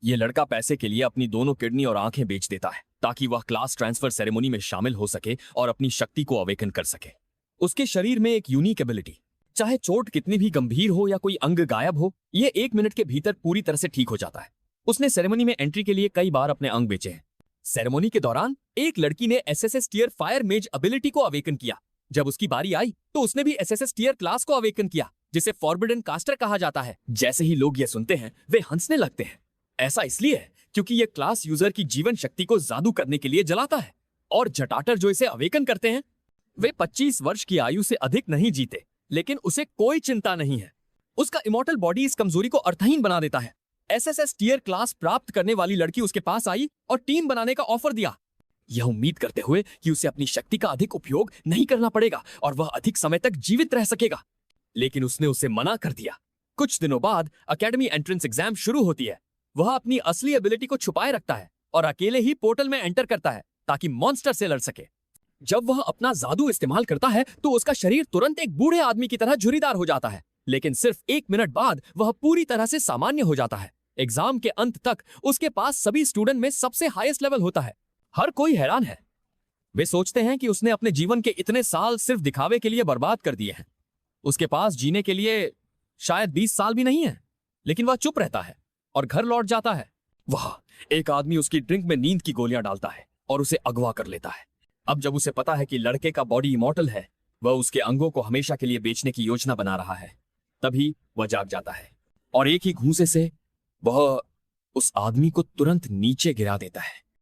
ये लड़का पैसे के लिए अपनी दोनों किडनी और आंखें बेच देता है ताकि वह क्लास ट्रांसफर सेरेमनी में शामिल हो सके और अपनी शक्ति को अवेकन कर सके। उसके शरीर में एक यूनिक एबिलिटी, चाहे चोट कितनी भी गंभीर हो या कोई अंग गायब हो, ये 1 मिनट के भीतर पूरी तरह से ठीक हो जाता है। उसने सेरेमनी में एंट्री के लिए कई बार अपने अंग बेचे हैं। सेरेमनी के दौरान एक लड़की ने एसएसएस टियर फायर मेज एबिलिटी को अवेकन किया। जब उसकी बारी आई तो उसने भी एसएसएस टियर क्लास को अवेकन किया, जिसे फॉरबिडन कास्टर कहा जाता है। जैसे ही लोग ये सुनते हैं वे हंसने लगते हैं। ऐसा इसलिए है क्योंकि ये क्लास यूजर की जीवन शक्ति को जादू करने के लिए जलाता है, और जटाटर जो इसे अवेकन करते हैं वे 25 वर्ष की आयु से अधिक नहीं जीते, लेकिन उसे कोई चिंता नहीं है। उसका इमॉर्टल बॉडी इस कमजोरी को अर्थहीन बना देता है। एसएसएस टियर क्लास प्राप्त करने वाली लड़की उसके पास आई और टीम बनाने का ऑफर दिया, यह उम्मीद करते हुए कि उसे अपनी शक्ति का अधिक उपयोग नहीं करना पड़ेगा और वह अधिक समय तक जीवित रह सकेगा। लेकिन उसने उसे मना कर दिया। कुछ दिनों बाद एकेडमी एंट्रेंस एग्जाम शुरू होती है। वह अपनी असली एबिलिटी को छुपाए रखता है और अकेले ही पोर्टल में एंटर करता है ताकि मॉन्स्टर से लड़ सके। जब वह अपना जादू इस्तेमाल करता है तो उसका शरीर तुरंत एक बूढ़े आदमी की तरह झुर्रीदार हो जाता है, लेकिन सिर्फ 1 मिनट बाद वह पूरी तरह से सामान्य हो जाता है। एग्जाम के अंत तक उसके पास सभी स्टूडेंट में सबसे हाईएस्ट लेवल होता है। हर कोई हैरान है। वे सोचते हैं कि उसने अपने जीवन के इतने साल सिर्फ दिखावे के लिए बर्बाद कर दिए हैं। उसके पास जीने के लिए शायद 20 साल भी नहीं है, लेकिन वह चुप रहता है और घर लौट जाता है। वह एक आदमी उसकी ड्रिंक में नींद की गोलियां डालता है और उसे अगवा कर लेता है। अब जब उसे पता है कि लड़के का बॉडी इमॉर्टल है, वह उसके अंगों को हमेशा के लिए बेचने की योजना बना रहा है, तभी वह जाग जाता है और एक ही घूंसे से वह उस आदमी को तुरंत नीचे गिरा देता है।